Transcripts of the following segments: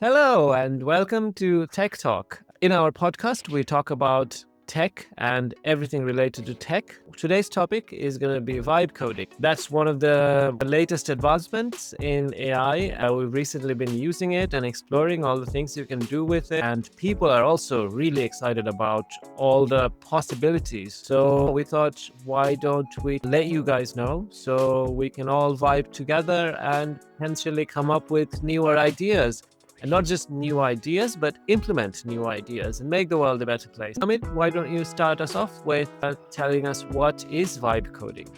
Hello, and welcome to Tech Talk. In our podcast, we talk about tech and everything related to tech. Today's topic is going to be vibe coding. That's one of the latest advancements in AI. We've recently been using it and exploring all the things you can do with it. And people are also really excited about all the possibilities. So we thought, why don't we let you guys know so we can all vibe together and potentially come up with newer ideas. And not just new ideas, but implement new ideas and make the world a better place. Amit, why don't you start us off with telling us what is vibe coding?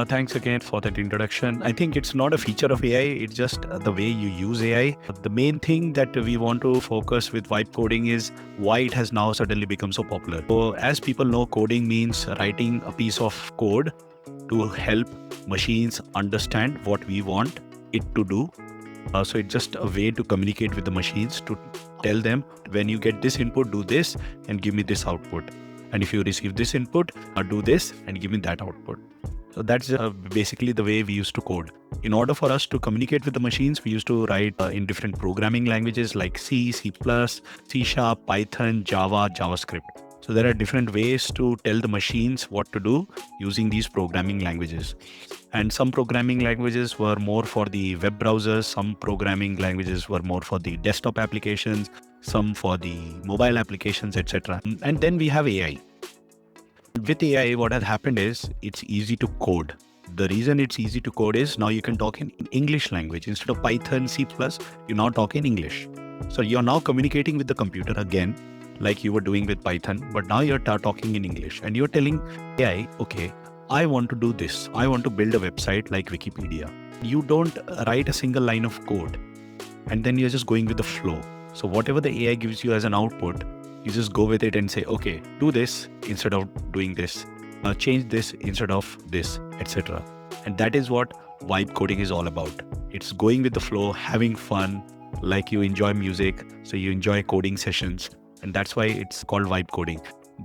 Thanks again for that introduction. I think it's not a feature of AI, it's just the way you use AI. The main thing that we want to focus with vibe coding is why it has now suddenly become so popular. So, as people know, coding means writing a piece of code to help machines understand what we want it to do. So it's just a way to communicate with the machines to tell them, when you get this input, do this and give me this output. And if you receive this input, do this and give me that output. So that's basically the way we used to code. In order for us to communicate with the machines, we used to write in different programming languages like C, C++, C#, Python, Java, JavaScript. So there are different ways to tell the machines what to do using these programming languages. And some programming languages were more for the web browsers, some programming languages were more for the desktop applications, some for the mobile applications, etc. And then we have AI. With AI, what has happened is it's easy to code. The reason it's easy to code is now you can talk in English language. Instead of Python, C++, you now talk in English. So you're now communicating with the computer again, like you were doing with Python, but now you're talking in English and you're telling AI, okay, I want to do this. I want to build a website like Wikipedia. You don't write a single line of code and then you're just going with the flow. So whatever the AI gives you as an output, you just go with it and say, okay, do this instead of doing this, change this instead of this, etc. And that is what vibe coding is all about. It's going with the flow, having fun, like you enjoy music, so you enjoy coding sessions. And that's why it's called vibe coding.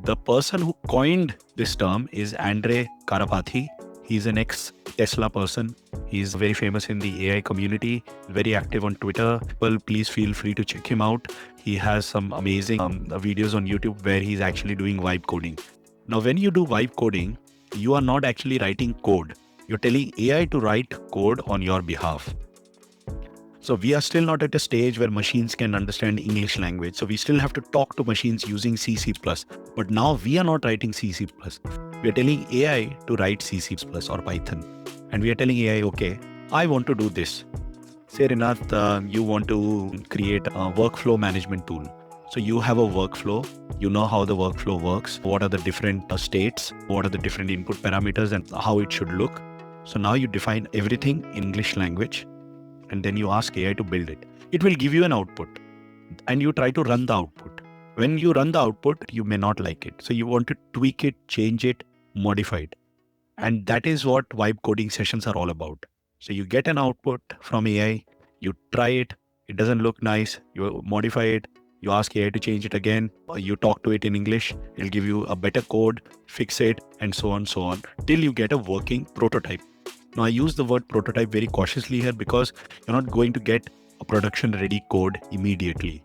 The person who coined this term is Andre Karapathy. He's an ex-Tesla person. He's very famous in the AI community, very active on Twitter. Well, please feel free to check him out. He has some amazing videos on YouTube where he's actually doing vibe coding. Now, when you do vibe coding, you are not actually writing code. You're telling AI to write code on your behalf. So we are still not at a stage where machines can understand English language. So we still have to talk to machines using C, C++. But now we are not writing C, C++. We are telling AI to write C, C++ or Python. And we are telling AI, okay, I want to do this. Say, Rinat, you want to create a workflow management tool. So you have a workflow. You know how the workflow works. What are the different states? What are the different input parameters and how it should look? So now you define everything in English language. And then you ask AI to build it. It will give you an output and you try to run the output. When you run the output, you may not like it. So you want to tweak it, change it, modify it. And that is what vibe coding sessions are all about. So you get an output from AI, you try it, it doesn't look nice, you modify it, you ask AI to change it again, or you talk to it in English, it'll give you a better code, fix it, and so on, till you get a working prototype. Now, I use the word prototype very cautiously here because you're not going to get a production-ready code immediately.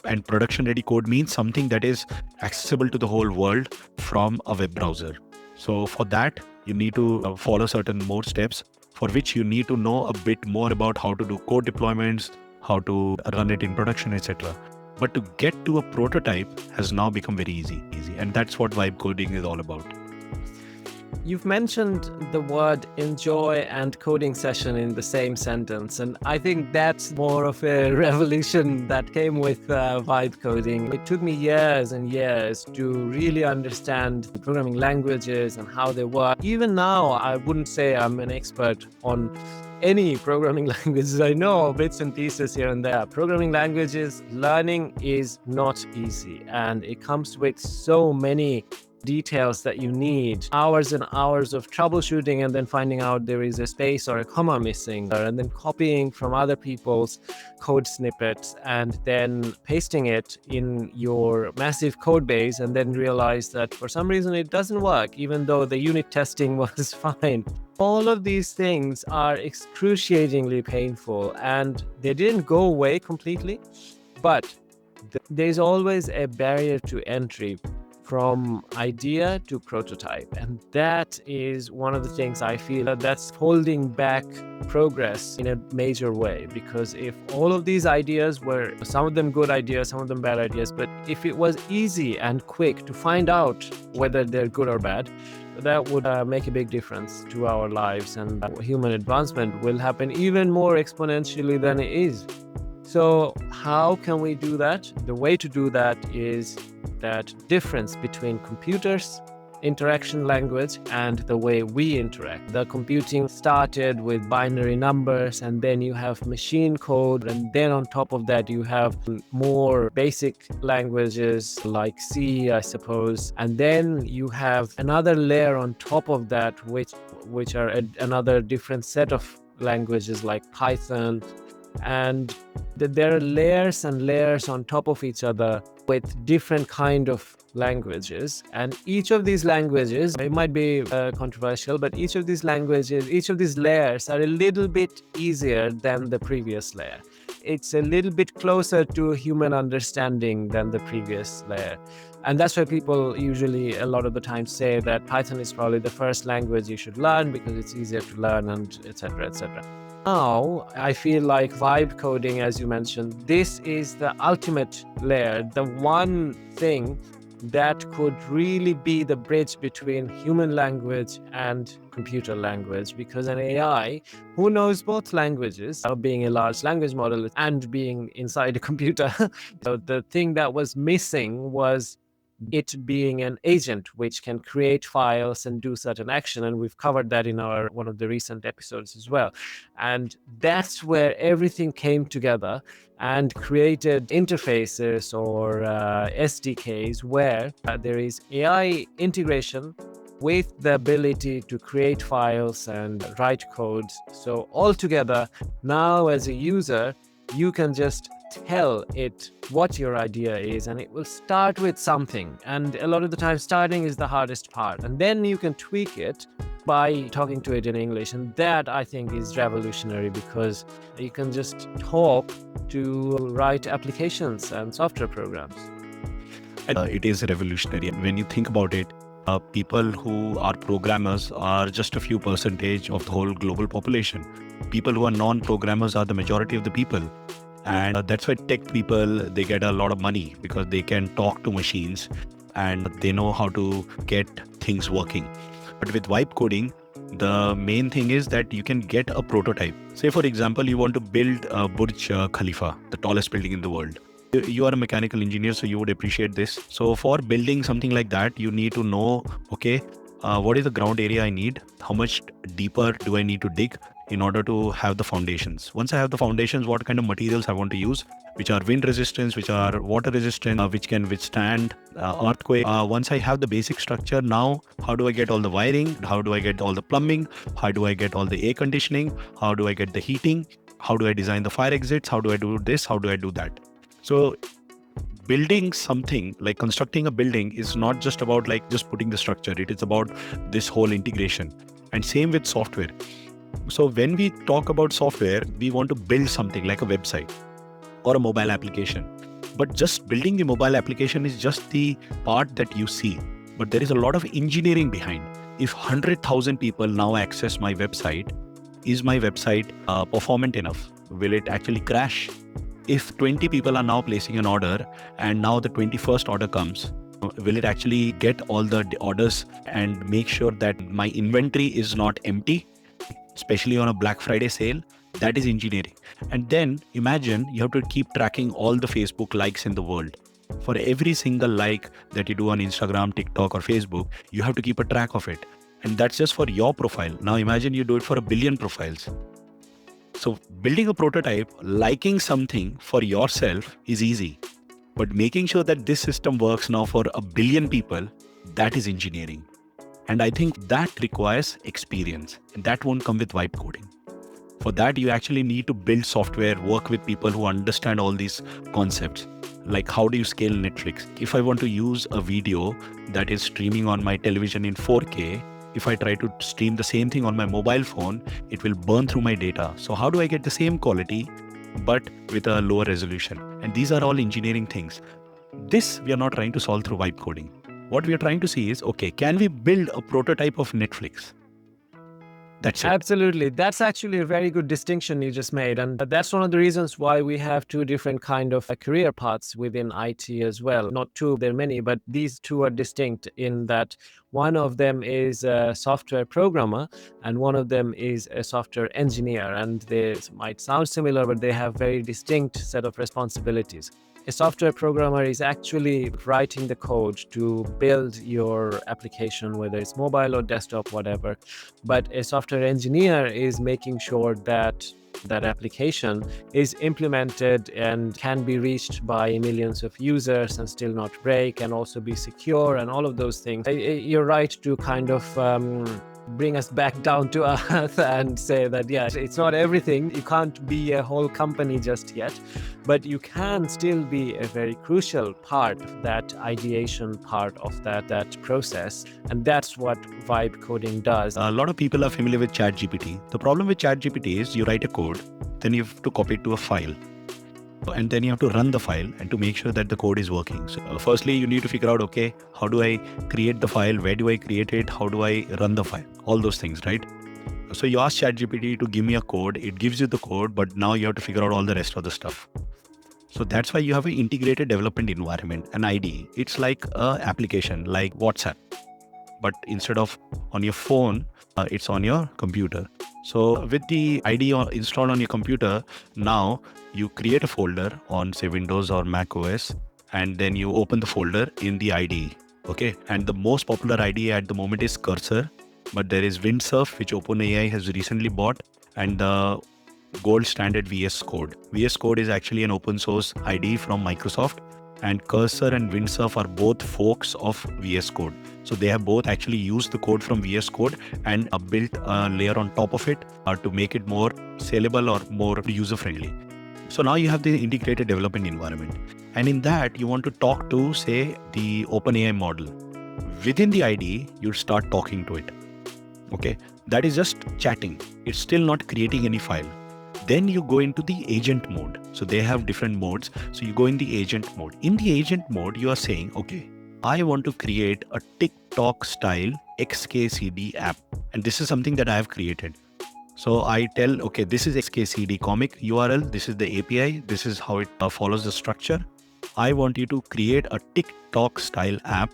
And production-ready code means something that is accessible to the whole world from a web browser. So for that, you need to follow certain more steps for which you need to know a bit more about how to do code deployments, how to run it in production, etc. But to get to a prototype has now become very easy. And that's what vibe coding is all about. You've mentioned the word enjoy and coding session in the same sentence, and I think that's more of a revolution that came with vibe coding. It took me years and years to really understand programming languages and how they work. Even now, I wouldn't say I'm an expert on any programming languages. I know bits and pieces here and there. Programming languages, learning is not easy, and it comes with so many details that you need, hours and hours of troubleshooting, and then finding out there is a space or a comma missing, and then copying from other people's code snippets and then pasting it in your massive code base, and then realize that for some reason it doesn't work, even though the unit testing was fine. All of these things are excruciatingly painful, and they didn't go away completely, but there's always a barrier to entry from idea to prototype. And that is one of the things I feel that's holding back progress in a major way. Because if all of these ideas were, some of them good ideas, some of them bad ideas, but if it was easy and quick to find out whether they're good or bad, that would make a big difference to our lives, and human advancement will happen even more exponentially than it is. So how can we do that? The way to do that is that difference between computers, interaction language, and the way we interact. The computing started with binary numbers, and then you have machine code, and then on top of that you have more basic languages like C, I suppose, and then you have another layer on top of that which are another different set of languages like Python, and there are layers and layers on top of each other with different kind of languages. And each of these languages, it might be controversial, but each of these languages, each of these layers are a little bit easier than the previous layer. It's a little bit closer to human understanding than the previous layer. And that's why people usually a lot of the time say that Python is probably the first language you should learn because it's easier to learn, and etc., etc. Now, I feel like vibe coding, as you mentioned, this is the ultimate layer, the one thing that could really be the bridge between human language and computer language, because an AI who knows both languages, being a large language model and being inside a computer, so the thing that was missing was it being an agent which can create files and do certain action, and we've covered that in our one of the recent episodes as well. And that's where everything came together and created interfaces or SDKs where there is AI integration with the ability to create files and write codes. So altogether, now as a user, you can just tell it what your idea is, and it will start with something. And a lot of the time, starting is the hardest part. And then you can tweak it by talking to it in English. And that, I think, is revolutionary, because you can just talk to write applications and software programs. It is revolutionary. When you think about it, people who are programmers are just a few percentage of the whole global population. People who are non-programmers are the majority of the people. And that's why tech people, they get a lot of money, because they can talk to machines and they know how to get things working. But with vibe coding, the main thing is that you can get a prototype. Say, for example, you want to build Burj Khalifa, the tallest building in the world. You are a mechanical engineer, so you would appreciate this. So for building something like that, you need to know, okay, what is the ground area I need? How much deeper do I need to dig in order to have the foundations? Once I have the foundations, what kind of materials I want to use, which are wind resistant, which are water resistant, which can withstand earthquake. Once I have the basic structure, now how do I get all the wiring? How do I get all the plumbing? How do I get all the air conditioning? How do I get the heating? How do I design the fire exits? How do I do this? How do I do that? So building something, like constructing a building, is not just about like just putting the structure. It is about this whole integration. And same with software. So when we talk about software, we want to build something like a website or a mobile application. But just building the mobile application is just the part that you see. But there is a lot of engineering behind. If 100,000 people now access my website, is my website performant enough? Will it actually crash? If 20 people are now placing an order and now the 21st order comes, will it actually get all the orders and make sure that my inventory is not empty, especially on a Black Friday sale? That is engineering. And then imagine you have to keep tracking all the Facebook likes in the world. For every single like that you do on Instagram, TikTok or Facebook, you have to keep a track of it. And that's just for your profile. Now imagine you do it for 1 billion profiles. So building a prototype, liking something for yourself is easy, but making sure that this system works now for 1 billion people, that is engineering. And I think that requires experience, and that won't come with vibe coding. For that, you actually need to build software, work with people who understand all these concepts. Like, how do you scale Netflix? If I want to use a video that is streaming on my television in 4K, if I try to stream the same thing on my mobile phone, it will burn through my data. So how do I get the same quality, but with a lower resolution? And these are all engineering things. This we are not trying to solve through vibe coding. What we are trying to see is, okay, can we build a prototype of Netflix? That's it. Absolutely. That's actually a very good distinction you just made. And that's one of the reasons why we have two different kind of career paths within IT as well. Not two, there are many, but these two are distinct in that one of them is a software programmer and one of them is a software engineer. And they might sound similar, but they have very distinct set of responsibilities. A software programmer is actually writing the code to build your application, whether it's mobile or desktop, whatever. But a software engineer is making sure that that application is implemented and can be reached by millions of users and still not break and also be secure and all of those things. You're right to kind of bring us back down to earth and say that, yeah, it's not everything. You can't be a whole company just yet, but you can still be a very crucial part of that ideation part of that process. And that's what vibe coding does. A lot of people are familiar with ChatGPT. The problem with ChatGPT is you write a code, then you have to copy it to a file. And then you have to run the file and to make sure that the code is working. So firstly, you need to figure out, okay, how do I create the file? Where do I create it? How do I run the file? All those things, right? So you ask ChatGPT to give me a code. It gives you the code, but now you have to figure out all the rest of the stuff. So that's why you have an integrated development environment, an IDE. It's like an application like WhatsApp, but instead of on your phone, it's on your computer. So with the IDE installed on your computer, now you create a folder on, say, Windows or Mac OS, and then you open the folder in the IDE. Okay. And the most popular IDE at the moment is Cursor, but there is Windsurf, which OpenAI has recently bought, and the gold standard VS Code. VS Code is actually an open source IDE from Microsoft, and Cursor and Windsurf are both forks of VS Code. So they have both actually used the code from VS Code and built a layer on top of it to make it more scalable or more user-friendly. So now you have the integrated development environment. And in that, you want to talk to, say, the OpenAI model. Within the IDE, you start talking to it. Okay, that is just chatting. It's still not creating any file. Then you go into the agent mode. So they have different modes. So you go in the agent mode. In the agent mode, you are saying, okay, I want to create a TikTok style XKCD app. And this is something that I have created. So I tell, okay, this is XKCD comic URL. This is the API. This is how it follows the structure. I want you to create a TikTok style app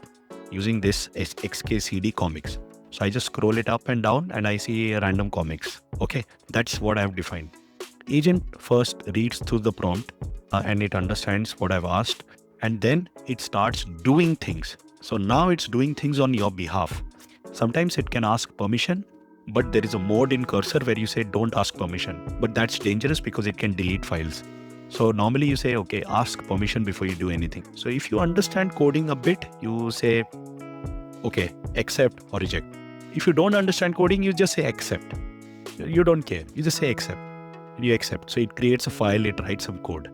using this XKCD comics. So I just scroll it up and down and I see random comics. Okay, that's what I have defined. Agent first reads through the prompt and it understands what I've asked, and then it starts doing things. So now it's doing things on your behalf. Sometimes it can ask permission, but there is a mode in Cursor where you say don't ask permission, but that's dangerous because it can delete files. So normally you say, okay, ask permission before you do anything. So if you understand coding a bit, you say, okay, accept or reject. If you don't understand coding, you just say accept. You don't care. You just say accept. You accept. So it creates a file, it writes some code.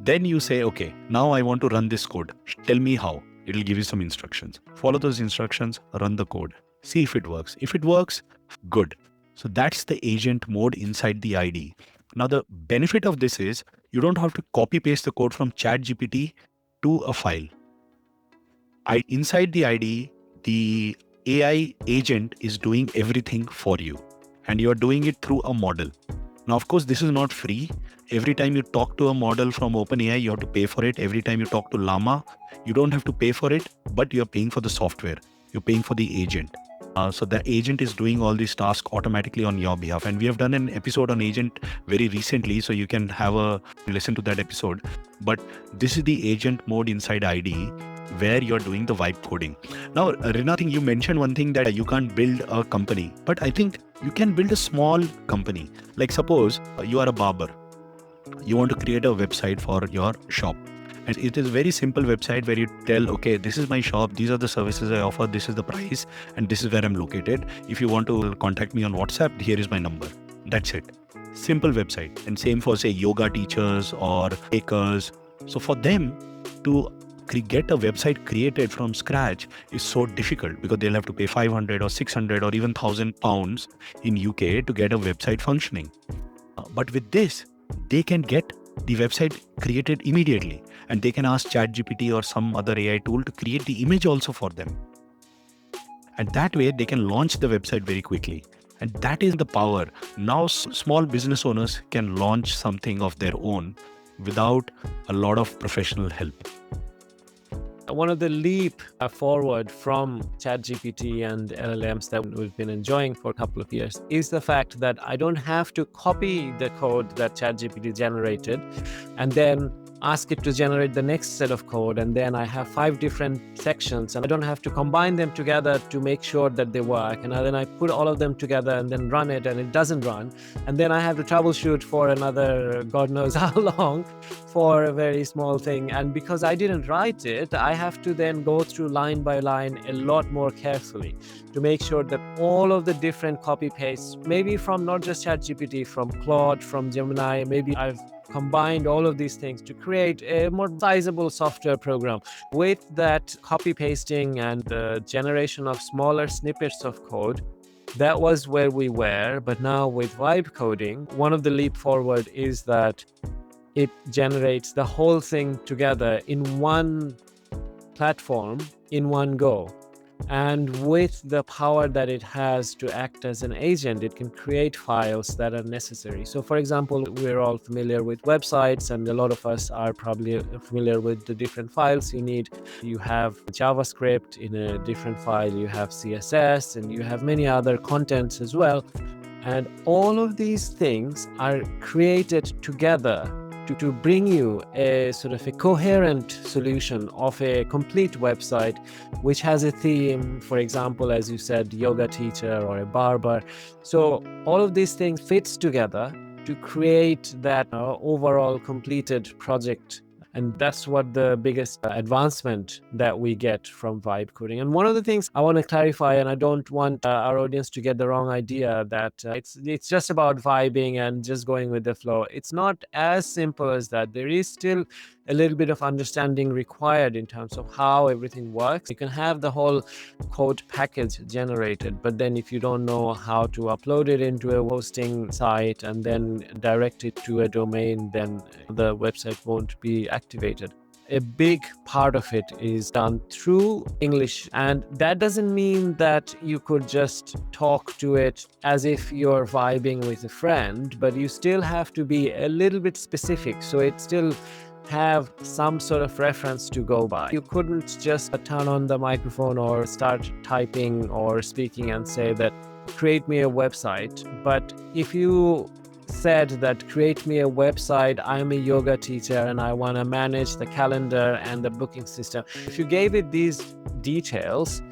Then you say, okay, now I want to run this code. Tell me how. It'll give you some instructions. Follow those instructions, run the code. See if it works. If it works, good. So that's the agent mode inside the IDE. Now the benefit of this is you don't have to copy paste the code from ChatGPT to a file. Inside the IDE, the AI agent is doing everything for you, and you're doing it through a model. Now, of course, this is not free. Every time you talk to a model from OpenAI, you have to pay for it. Every time you talk to Llama, you don't have to pay for it, but you're paying for the software. You're paying for the agent. So the agent is doing all these tasks automatically on your behalf. And we have done an episode on agent very recently, so you can have a listen to that episode. But this is the agent mode inside IDE where you're doing the vibe coding. Now, Rinat, I think you mentioned one thing that you can't build a company, but I think you can build a small company. Like suppose you are a barber. You want to create a website for your shop. And it is a very simple website where you tell, okay, this is my shop, these are the services I offer, this is the price, and this is where I'm located. If you want to contact me on WhatsApp, here is my number. That's it. Simple website. And same for, say, yoga teachers or bakers. So for them to get a website created from scratch is so difficult because they'll have to pay 500 or 600 or even £1,000 in UK to get a website functioning. But with this, they can get the website created immediately, and they can ask ChatGPT or some other AI tool to create the image also for them. And that way they can launch the website very quickly. And that is the power. Now small business owners can launch something of their own without a lot of professional help. One of the leap forward from ChatGPT and LLMs that we've been enjoying for a couple of years is the fact that I don't have to copy the code that ChatGPT generated and then ask it to generate the next set of code, and then I have 5 different sections and I don't have to combine them together to make sure that they work, and then I put all of them together and then run it and it doesn't run, and then I have to troubleshoot for another God knows how long for a very small thing. And because I didn't write it, I have to then go through line by line a lot more carefully to make sure that all of the different copy pastes, maybe from not just ChatGPT, from Claude, from Gemini, maybe I've combined all of these things to create a more sizable software program. With that copy pasting and the generation of smaller snippets of code, that was where we were. But now with vibe coding, one of the leap forward is that it generates the whole thing together in one platform in one go. And with the power that it has to act as an agent, it can create files that are necessary. So for example, we're all familiar with websites, and a lot of us are probably familiar with the different files you need. You have JavaScript in a different file, you have CSS, and you have many other contents as well. And all of these things are created together to bring you a sort of a coherent solution of a complete website, which has a theme, for example, as you said, yoga teacher or a barber. So all of these things fits together to create that overall completed project. And that's what the biggest advancement that we get from vibe coding. And one of the things I want to clarify, and I don't want our audience to get the wrong idea that it's just about vibing and just going with the flow. It's not as simple as that. There is still a little bit of understanding required in terms of how everything works. You can have the whole code package generated, but then if you don't know how to upload it into a hosting site and then direct it to a domain, then the website won't be activated. A big part of it is done through English, and that doesn't mean that you could just talk to it as if you're vibing with a friend, but you still have to be a little bit specific, so it still have some sort of reference to go by. You couldn't just turn on the microphone or start typing or speaking and say that create me a website. But if you said that create me a website, I'm a yoga teacher and I want to manage the calendar and the booking system, if you gave it these details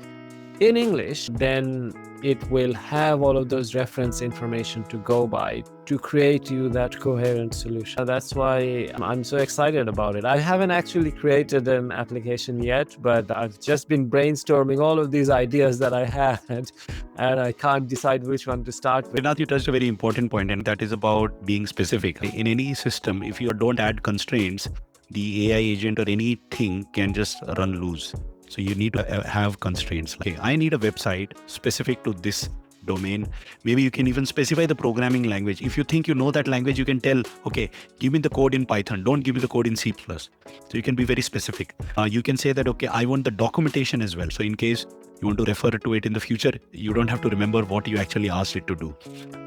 in English, then it will have all of those reference information to go by to create you that coherent solution. That's why I'm so excited about it. I haven't actually created an application yet, but I've just been brainstorming all of these ideas that I had, and I can't decide which one to start with. Rinat, you touched a very important point, and that is about being specific. In any system, if you don't add constraints, the AI agent or anything can just run loose. So you need to have constraints. Like, I need a website specific to this domain. Maybe you can even specify the programming language. If you think you know that language, you can tell, okay, give me the code in Python. Don't give me the code in C++. So you can be very specific. You can say that, okay, I want the documentation as well. So in case you want to refer to it in the future, you don't have to remember what you actually asked it to do.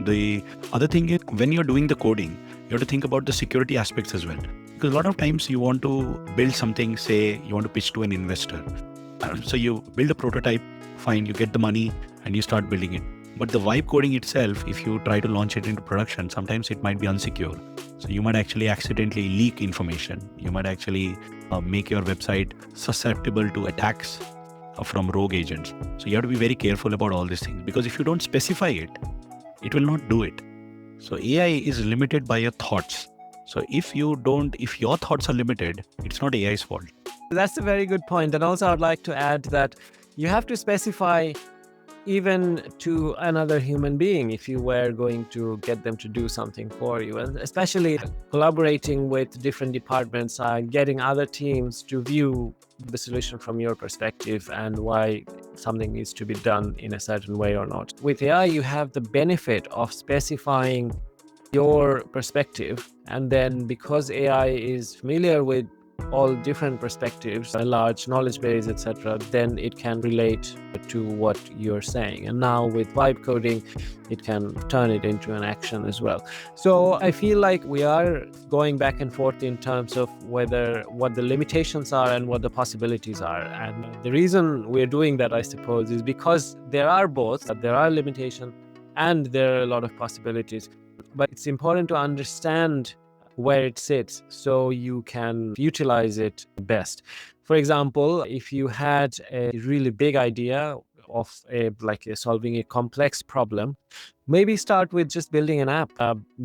The other thing is, when you're doing the coding, you have to think about the security aspects as well. Because a lot of times you want to build something, say you want to pitch to an investor. So you build a prototype, fine, you get the money and you start building it. But the vibe coding itself, if you try to launch it into production, sometimes it might be unsecure. So you might actually accidentally leak information. You might actually make your website susceptible to attacks from rogue agents. So you have to be very careful about all these things, because if you don't specify it, it will not do it. So AI is limited by your thoughts. So if your thoughts are limited, it's not AI's fault. That's a very good point. And also, I'd like to add that you have to specify even to another human being if you were going to get them to do something for you, and especially collaborating with different departments, getting other teams to view the solution from your perspective and why something needs to be done in a certain way or not. With AI, you have the benefit of specifying your perspective, and then because AI is familiar with all different perspectives, a large knowledge base, etc., then it can relate to what you're saying. And now with vibe coding, it can turn it into an action as well. So I feel like we are going back and forth in terms of what the limitations are and what the possibilities are. And the reason we're doing that, I suppose, is because there are limitations and there are a lot of possibilities. But it's important to understand where it sits so you can utilize it best. For example, if you had a really big idea of solving a complex problem, maybe start with just building an app,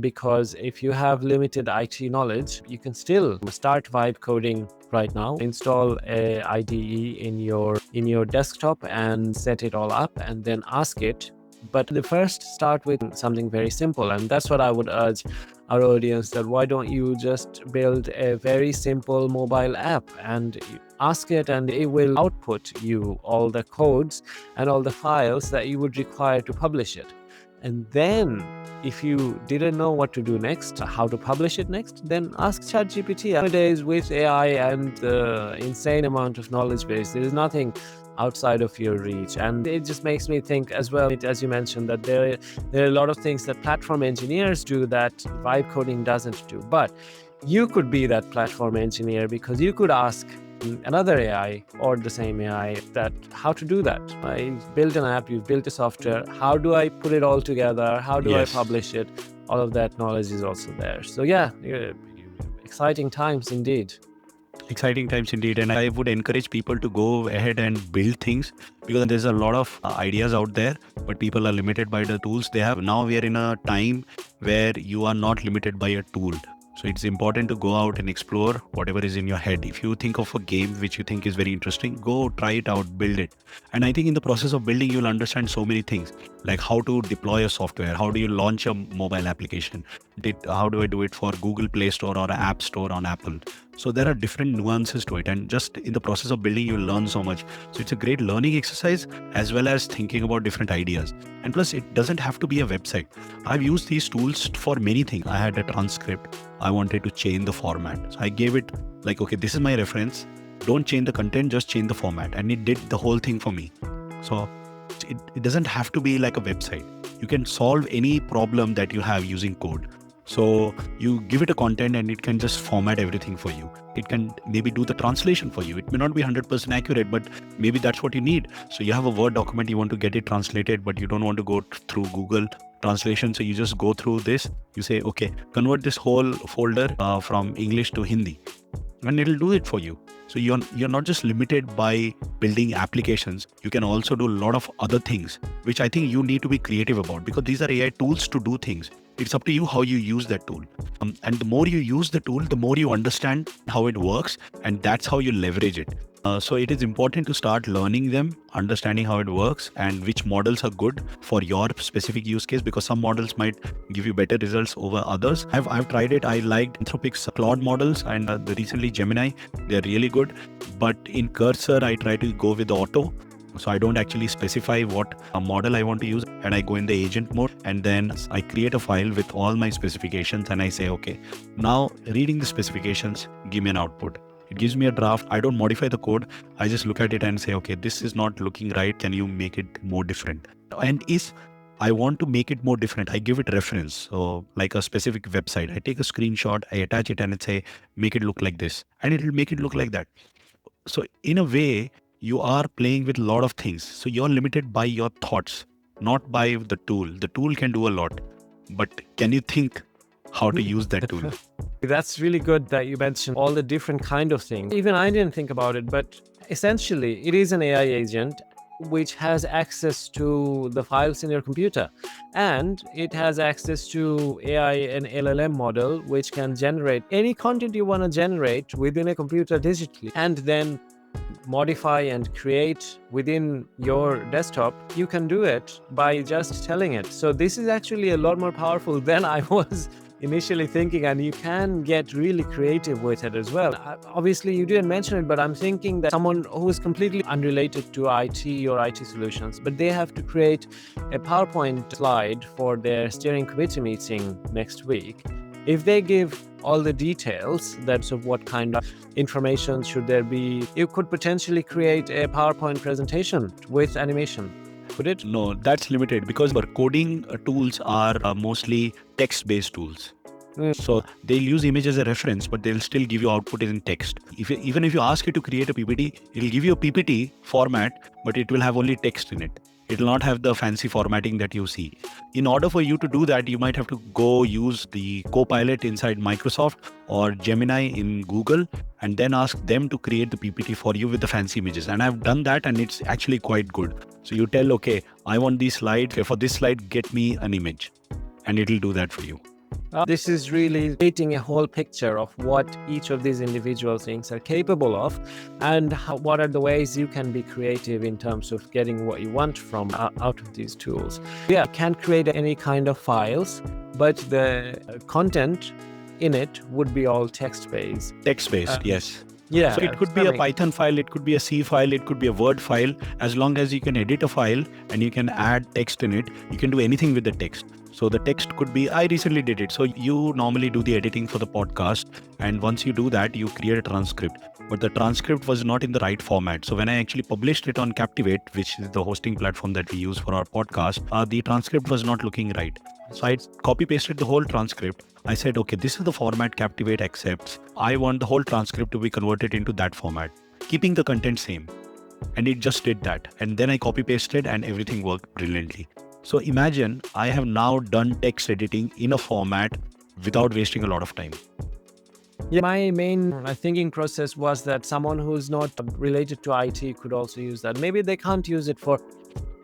because if you have limited IT knowledge, you can still start vibe coding right now. Install a IDE in your desktop and set it all up, and then ask it. But the first, start with something very simple, and that's what I would urge our audience, that why don't you just build a very simple mobile app and ask it, and it will output you all the codes and all the files that you would require to publish it. And then if you didn't know what to do next, how to publish it next, then ask ChatGPT. Nowadays with AI and the insane amount of knowledge base, there is nothing outside of your reach. And it just makes me think as well, as you mentioned, that there are a lot of things that platform engineers do that vibe coding doesn't do. But you could be that platform engineer, because you could ask another AI or the same AI that how to do that. I built an app, you've built a software, how do I put it all together? How do I publish it? All of that knowledge is also there. So yeah, exciting times indeed. Exciting times indeed. And I would encourage people to go ahead and build things, because there's a lot of ideas out there, but people are limited by the tools they have. Now we are in a time where you are not limited by a tool. So it's important to go out and explore whatever is in your head. If you think of a game which you think is very interesting, go try it out, build it. And I think in the process of building, you'll understand so many things, like how to deploy a software, how do you launch a mobile application, how do I do it for Google Play Store or App Store on Apple. So there are different nuances to it, and just in the process of building, you'll learn so much. So it's a great learning exercise, as well as thinking about different ideas. And plus, it doesn't have to be a website. I've used these tools for many things. I had a transcript. I wanted to change the format. So I gave it like, okay, this is my reference. Don't change the content, just change the format. And it did the whole thing for me. So it doesn't have to be like a website. You can solve any problem that you have using code. So you give it a content and it can just format everything for you. It can maybe do the translation for you. It may not be 100% accurate, but maybe that's what you need. So you have a Word document, you want to get it translated, but you don't want to go through Google Translation. So you just go through this. You say, okay, convert this whole folder from English to Hindi, and it'll do it for you. So you're not just limited by building applications. You can also do a lot of other things, which I think you need to be creative about, because these are AI tools to do things. It's up to you how you use that tool. And the more you use the tool, the more you understand how it works, and that's how you leverage it. So it is important to start learning them, understanding how it works and which models are good for your specific use case, because some models might give you better results over others. I've tried it. I liked Anthropic's Claude models and recently Gemini. They're really good. But in Cursor, I try to go with Auto. So I don't actually specify what model I want to use, and I go in the agent mode, and then I create a file with all my specifications, and I say, okay, now reading the specifications, give me an output. It gives me a draft. I don't modify the code. I just look at it and say, okay, this is not looking right. Can you make it more different? And if I want to make it more different, I give it reference. So like a specific website, I take a screenshot, I attach it and I say, make it look like this, and it will make it look like that. So in a way, you are playing with a lot of things. So you're limited by your thoughts, not by the tool. The tool can do a lot, but can you think how to use that tool? That's really good that you mentioned all the different kind of things. Even I didn't think about it, but essentially it is an AI agent. which has access to the files in your computer, and it has access to AI and LLM model, which can generate any content you want to generate within a computer digitally, and then modify and create within your desktop. You can do it by just telling it. So this is actually a lot more powerful than I was initially thinking, and you can get really creative with it as well. Obviously, you didn't mention it, but I'm thinking that someone who is completely unrelated to IT or IT solutions, but they have to create a PowerPoint slide for their steering committee meeting next week. If they give all the details, that's of what kind of information should there be, you could potentially create a PowerPoint presentation with animation. Could it? No, that's limited because our coding tools are mostly text-based tools. So they'll use image as a reference, but they'll still give you output in text. Even if you ask it to create a PPT, it'll give you a PPT format, but it will have only text in it. It will not have the fancy formatting that you see. In order for you to do that, you might have to go use the Copilot inside Microsoft or Gemini in Google, and then ask them to create the PPT for you with the fancy images. And I've done that, and it's actually quite good. So you tell, okay, I want these slides. For this slide, get me an image, and it'll do that for you. This is really painting a whole picture of what each of these individual things are capable of, and what are the ways you can be creative in terms of getting what you want from out of these tools. Yeah, you can create any kind of files, but the content in it would be all text-based. Text-based, yes. Yeah. So it could be a Python file, it could be a C file, it could be a Word file. As long as you can edit a file and you can add text in it, you can do anything with the text. So the text could be, I recently did it. So you normally do the editing for the podcast. And once you do that, you create a transcript. But the transcript was not in the right format. So when I actually published it on Captivate, which is the hosting platform that we use for our podcast, the transcript was not looking right. So I copy pasted the whole transcript. I said, okay, this is the format Captivate accepts. I want the whole transcript to be converted into that format, keeping the content same. And it just did that. And then I copy pasted and everything worked brilliantly. So imagine I have now done text editing in a format without wasting a lot of time. Yeah, my main thinking process was that someone who's not related to IT could also use that. Maybe they can't use it for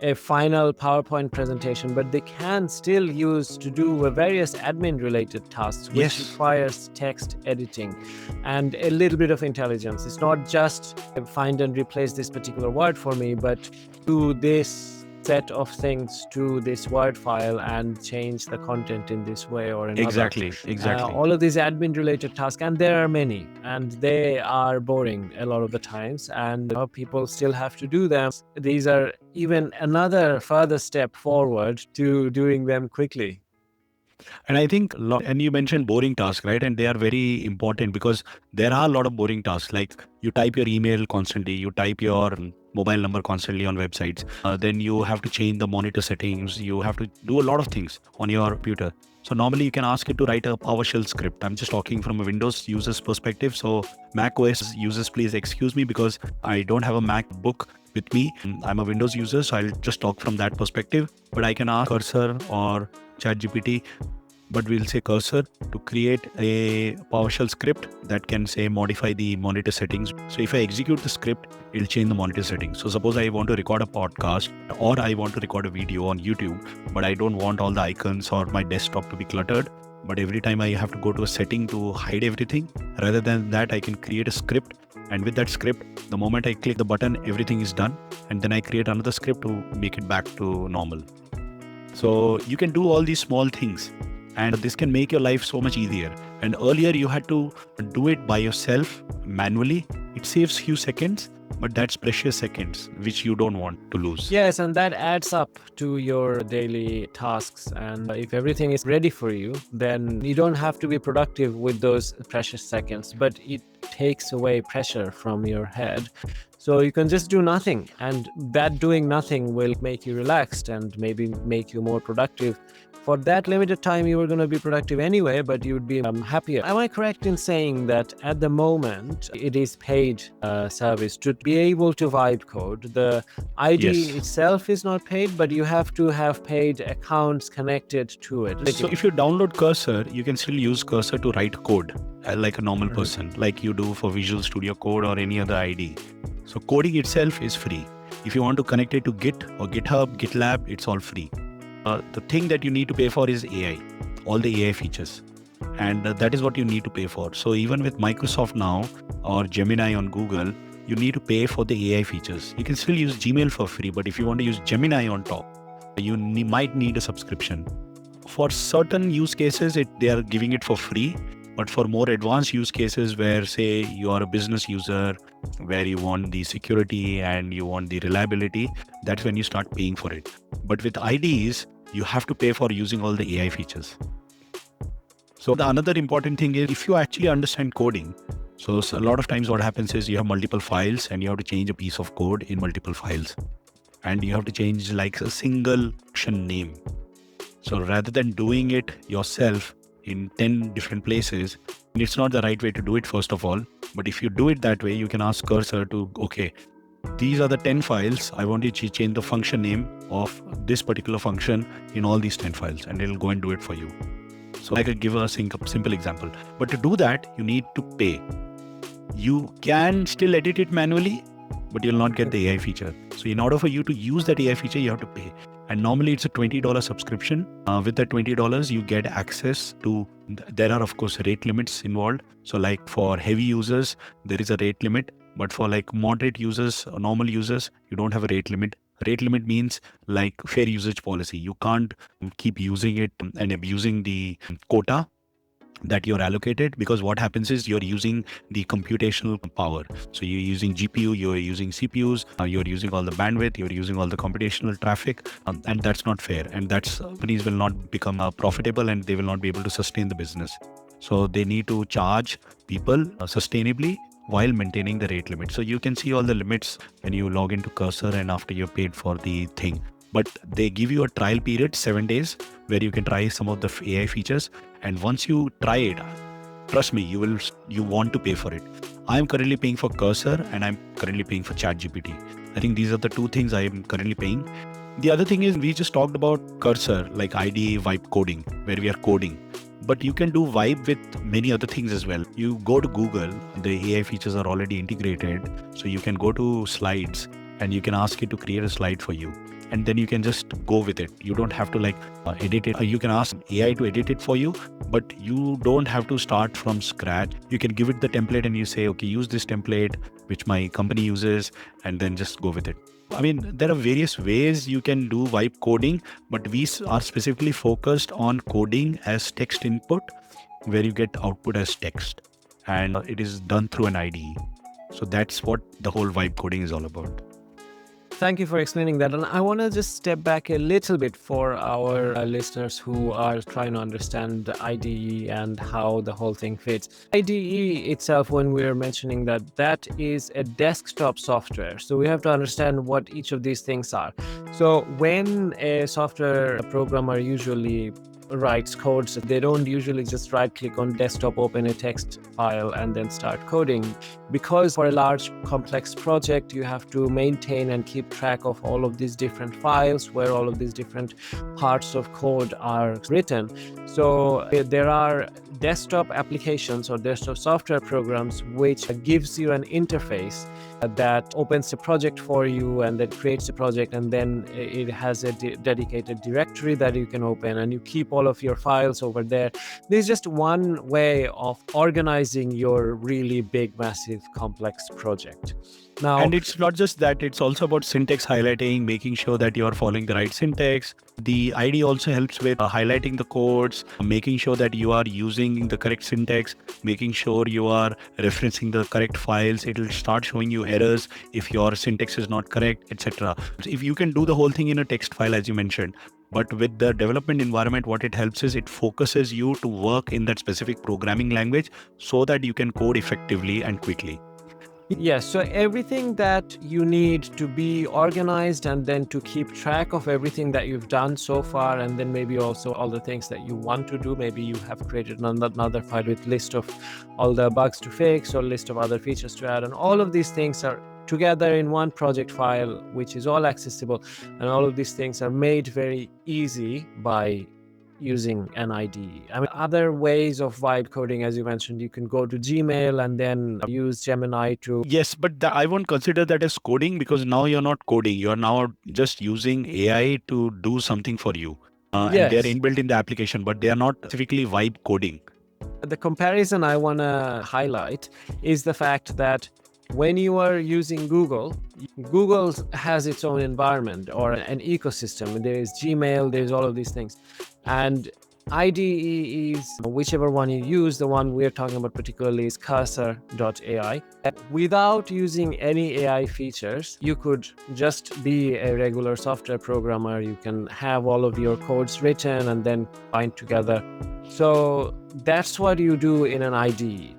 a final PowerPoint presentation, but they can still use to do various admin related tasks, which requires text editing and a little bit of intelligence. It's not just find and replace this particular word for me, but do this set of things to this Word file and change the content in this way or another. Exactly. All of these admin related tasks, and there are many, and they are boring a lot of the times, and people still have to do them. These are even another further step forward to doing them quickly. And I think, and you mentioned boring tasks, right? And they are very important because there are a lot of boring tasks. Like you type your email constantly, you type your mobile number constantly on websites. Then you have to change the monitor settings. You have to do a lot of things on your computer. So normally you can ask it to write a PowerShell script. I'm just talking from a Windows user's perspective. So Mac OS users, please excuse me because I don't have a MacBook with me. I'm a Windows user, so I'll just talk from that perspective. But I can ask Cursor or ChatGPT, but we'll say Cursor, to create a PowerShell script that can say modify the monitor settings. So if I execute the script, it'll change the monitor settings. So suppose I want to record a podcast or I want to record a video on YouTube, but I don't want all the icons or my desktop to be cluttered. But every time I have to go to a setting to hide everything, rather than that, I can create a script. And with that script, the moment I click the button, everything is done. And then I create another script to make it back to normal. So you can do all these small things. And this can make your life so much easier. And earlier you had to do it by yourself manually. It saves few seconds, but that's precious seconds, which you don't want to lose. Yes, and that adds up to your daily tasks. And if everything is ready for you, then you don't have to be productive with those precious seconds, but it takes away pressure from your head. So you can just do nothing, and that doing nothing will make you relaxed and maybe make you more productive. For that limited time, you were going to be productive anyway, but you would be happier. Am I correct in saying that at the moment, it is paid service to be able to vibe code? The ID itself is not paid, but you have to have paid accounts connected to it. So if you download Cursor, you can still use Cursor to write code like a normal person, like you do for Visual Studio Code or any other ID. So coding itself is free. If you want to connect it to Git or GitHub, GitLab, it's all free. The thing that you need to pay for is AI, all the AI features. And that is what you need to pay for. So even with Microsoft now or Gemini on Google, you need to pay for the AI features. You can still use Gmail for free, but if you want to use Gemini on top, you might need a subscription. For certain use cases, they are giving it for free. But for more advanced use cases where, say, you are a business user, where you want the security and you want the reliability, that's when you start paying for it. But with IDEs, you have to pay for using all the AI features. So the another important thing is if you actually understand coding. So a lot of times what happens is you have multiple files and you have to change a piece of code in multiple files. And you have to change like a single function name. So rather than doing it yourself in 10 different places, it's not the right way to do it, first of all. But if you do it that way, you can ask Cursor to, okay, these are the 10 files. I want you to change the function name of this particular function in all these 10 files, and it'll go and do it for you. So I could give a simple example. But to do that, you need to pay. You can still edit it manually, but you'll not get the AI feature. So in order for you to use that AI feature, you have to pay. And normally it's a $20 subscription. With that $20, you get access to, there are of course rate limits involved. So like for heavy users, there is a rate limit. But for like moderate users, normal users, you don't have a rate limit. Rate limit means like fair usage policy. You can't keep using it and abusing the quota that you're allocated, because what happens is you're using the computational power. So you're using GPU, you're using CPUs, you're using all the bandwidth, you're using all the computational traffic, and that's not fair. And that's companies will not become profitable and they will not be able to sustain the business. So they need to charge people sustainably while maintaining the rate limit. So you can see all the limits when you log into Cursor and after you're paid for the thing. But they give you a trial period, 7 days, where you can try some of the AI features. And once you try it, trust me, you want to pay for it. I'm currently paying for Cursor and I'm currently paying for ChatGPT. I think these are the two things I am currently paying. The other thing is we just talked about Cursor, like IDE vibe coding, where we are coding. But you can do vibe with many other things as well. You go to Google, the AI features are already integrated. So you can go to slides and you can ask it to create a slide for you. And then you can just go with it. You don't have to edit it. You can ask AI to edit it for you, but you don't have to start from scratch. You can give it the template and you say, okay, use this template, which my company uses, and then just go with it. I mean, there are various ways you can do vibe coding, but we are specifically focused on coding as text input, where you get output as text, and it is done through an IDE. So that's what the whole vibe coding is all about. Thank you for explaining that. And I want to just step back a little bit for our listeners who are trying to understand the IDE and how the whole thing fits. IDE itself, when we're mentioning that is a desktop software. So we have to understand what each of these things are. So when a software programmer usually writes codes, they don't usually just right click on desktop, open a text file and then start coding, because for a large complex project you have to maintain and keep track of all of these different files where all of these different parts of code are written. So there are desktop applications or desktop software programs which gives you an interface that opens a project for you and then creates a project, and then it has a dedicated directory that you can open and you keep all of your files over there. There's just one way of organizing your really big, massive, complex project. Now, and it's not just that, it's also about syntax highlighting, making sure that you are following the right syntax. The IDE also helps with highlighting the codes, making sure that you are using the correct syntax, making sure you are referencing the correct files. It will start showing you errors if your syntax is not correct, etc. If you can do the whole thing in a text file, as you mentioned, but with the development environment, what it helps is it focuses you to work in that specific programming language so that you can code effectively and quickly. yes, so everything that you need to be organized and then to keep track of everything that you've done so far, and then maybe also all the things that you want to do. Maybe you have created another file with list of all the bugs to fix or list of other features to add, and all of these things are together in one project file, which is all accessible, and all of these things are made very easy by using an IDE. I mean, other ways of vibe coding, as you mentioned, you can go to Gmail and then use Gemini to. Yes, but I won't consider that as coding, because now you're not coding. You're now just using AI to do something for you. And they're Yes. inbuilt in the application, but they are not specifically vibe coding. The comparison I want to highlight is the fact that when you are using Google has its own environment or an ecosystem. There is Gmail, there's all of these things. And IDE is whichever one you use. The one we're talking about particularly is cursor.ai. Without using any AI features, you could just be a regular software programmer. You can have all of your codes written and then bind together. So that's what you do in an IDE.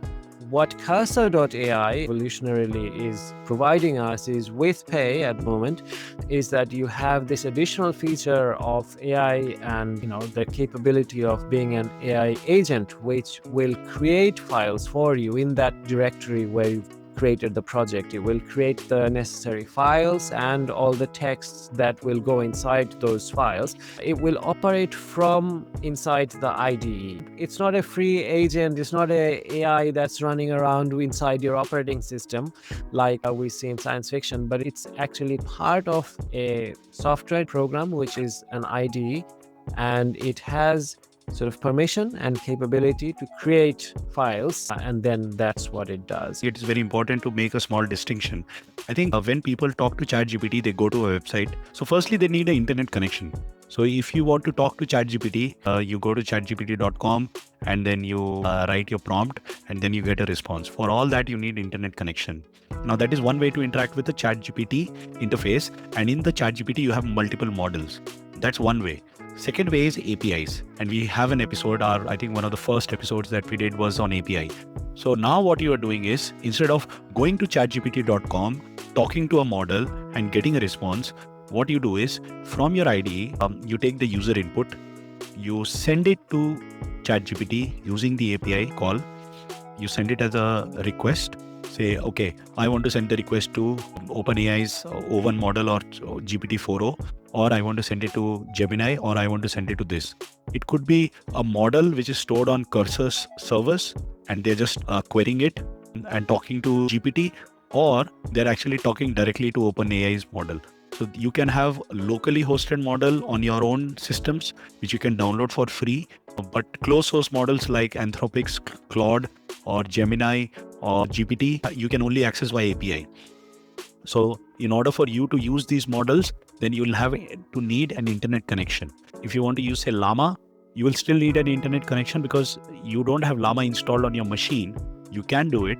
What cursor.ai evolutionarily is providing us is with pay at the moment is that you have this additional feature of AI and the capability of being an AI agent, which will create files for you in that directory where you've created the project. It will create the necessary files and all the texts that will go inside those files. It will operate from inside the IDE. It's not a free agent. It's not a AI that's running around inside your operating system like we see in science fiction, but it's actually part of a software program, which is an IDE, and it has sort of permission and capability to create files, and then that's what it does. It is very important to make a small distinction. I think when people talk to ChatGPT, they go to a website. So firstly, they need an internet connection. So if you want to talk to ChatGPT, you go to chatgpt.com and then you write your prompt and then you get a response. For all that, you need internet connection. Now that is one way to interact with the ChatGPT interface, and in the ChatGPT, you have multiple models. That's one way. Second way is APIs. And we have an episode, I think one of the first episodes that we did was on API. So now what you are doing is, instead of going to chatgpt.com, talking to a model and getting a response, what you do is from your IDE, you take the user input, you send it to ChatGPT using the API call, you send it as a request. Say, okay, I want to send the request to OpenAI's O1 model or GPT-4o, or I want to send it to Gemini, or I want to send it to this. It could be a model which is stored on Cursor's servers and they're just querying it and talking to GPT, or they're actually talking directly to OpenAI's model. So you can have a locally hosted model on your own systems, which you can download for free. But closed source models like Anthropic's Claude or Gemini or GPT, you can only access via API. So in order for you to use these models, then you will have to need an internet connection. If you want to use, say, Llama, you will still need an internet connection because you don't have Llama installed on your machine. You can do it,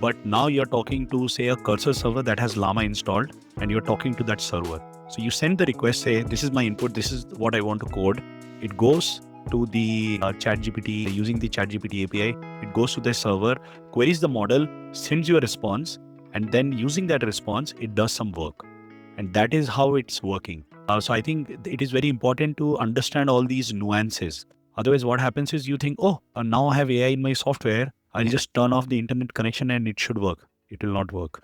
but now you're talking to, say, a Cursor server that has Llama installed, and you're talking to that server. So you send the request, say, this is my input, this is what I want to code. It goes to the ChatGPT using the ChatGPT API. It goes to the server, queries the model, sends you a response, and then using that response, it does some work. And that is how it's working. So I think it is very important to understand all these nuances. Otherwise, what happens is you think, oh, now I have AI in my software. I'll just turn off the internet connection and it should work. It will not work.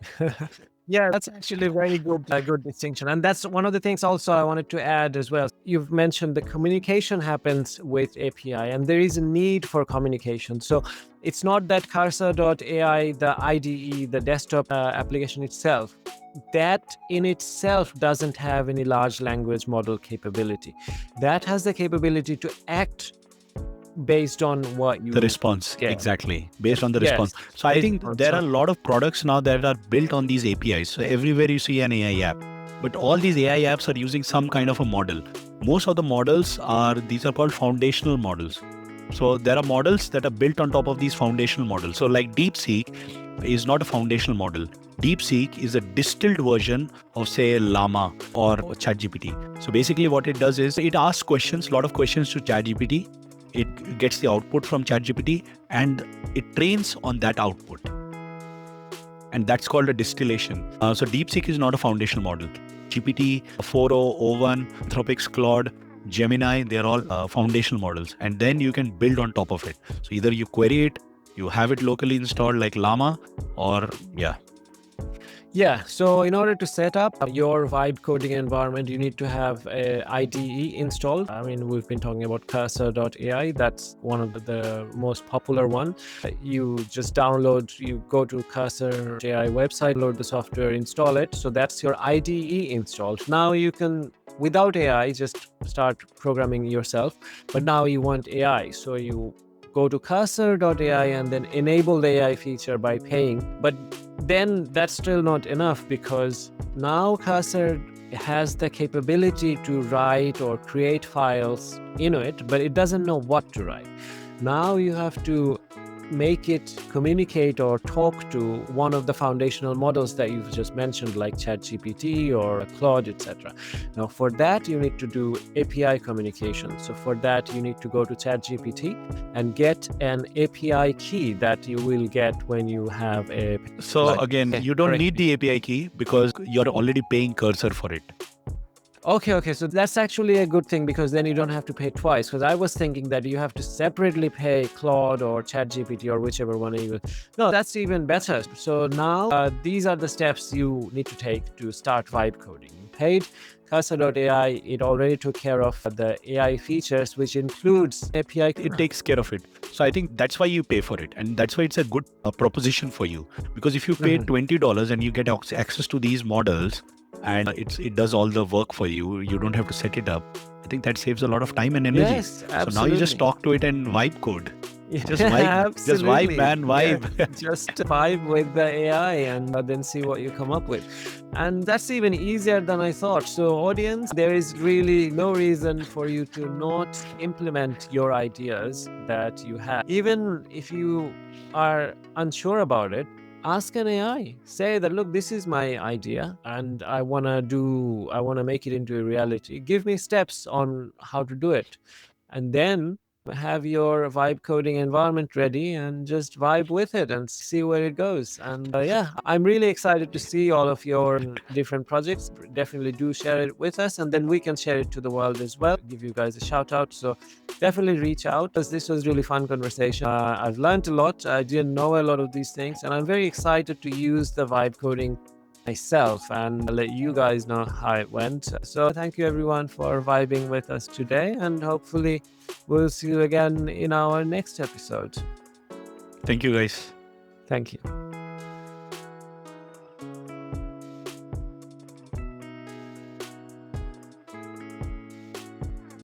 Yeah, that's actually a very good distinction. And that's one of the things also I wanted to add as well. You've mentioned the communication happens with API, and there is a need for communication. So it's not that cursor.ai, the IDE, the desktop application itself, that in itself doesn't have any large language model capability. That has the capability to act based on what you... The response, exactly. Based on the response. So I think there are a lot of products now that are built on these APIs. So everywhere you see an AI app. But all these AI apps are using some kind of a model. Most of the models these are called foundational models. So there are models that are built on top of these foundational models. So like DeepSeek is not a foundational model. DeepSeek is a distilled version of, say, Llama or ChatGPT. So basically what it does is it asks questions, a lot of questions to ChatGPT. It gets the output from ChatGPT and it trains on that output. And that's called a distillation. So DeepSeek is not a foundational model. GPT, 4o, O1, Anthropic's Claude, Gemini, they're all foundational models. And then you can build on top of it. So either you query it, you have it locally installed like Llama, or Yeah, so in order to set up your vibe coding environment, you need to have a IDE installed. I mean, we've been talking about cursor.ai. That's one of the most popular one. You just download, you go to cursor.ai website, load the software, install it. So that's your IDE installed. Now you can, without AI, just start programming yourself. But now you want AI. So you go to cursor.ai and then enable the AI feature by paying. But then that's still not enough, because now Cursor has the capability to write or create files in it, but it doesn't know what to write. Now you have to make it communicate or talk to one of the foundational models that you've just mentioned, like ChatGPT or Claude, etc. Now, for that, you need to do API communication. So for that, you need to go to ChatGPT and get an API key that you will get when you have a... So again, you don't need the API key because you're already paying Cursor for it. Okay. So that's actually a good thing, because then you don't have to pay twice. Because I was thinking that you have to separately pay Claude or ChatGPT or whichever one you... No, that's even better. So now these are the steps you need to take to start vibe coding. You paid Cursor.ai. It already took care of the AI features, which includes API. It takes care of it. So I think that's why you pay for it. And that's why it's a good proposition for you. Because if you pay $20 and you get access to these models, and it does all the work for you, you don't have to set it up. I think that saves a lot of time and energy. Yes, absolutely. So now you just talk to it and vibe code. Just vibe, Absolutely. just vibe, man, vibe. Yeah, just vibe with the AI and then see what you come up with. And that's even easier than I thought. So audience, there is really no reason for you to not implement your ideas that you have. Even if you are unsure about it, ask an AI. Say that, look, this is my idea and I want to make it into a reality. Give me steps on how to do it. And then have your vibe coding environment ready and just vibe with it and see where it goes. And yeah, I'm really excited to see all of your different projects. Definitely do share it with us, and then we can share it to the world as well. Give you guys a shout out. So definitely reach out, because this was really fun conversation. I've learned a lot. I didn't know a lot of these things, and I'm very excited to use the vibe coding myself and let you guys know how it went. So thank you everyone for vibing with us today, and hopefully we'll see you again in our next episode. Thank you, guys. Thank you.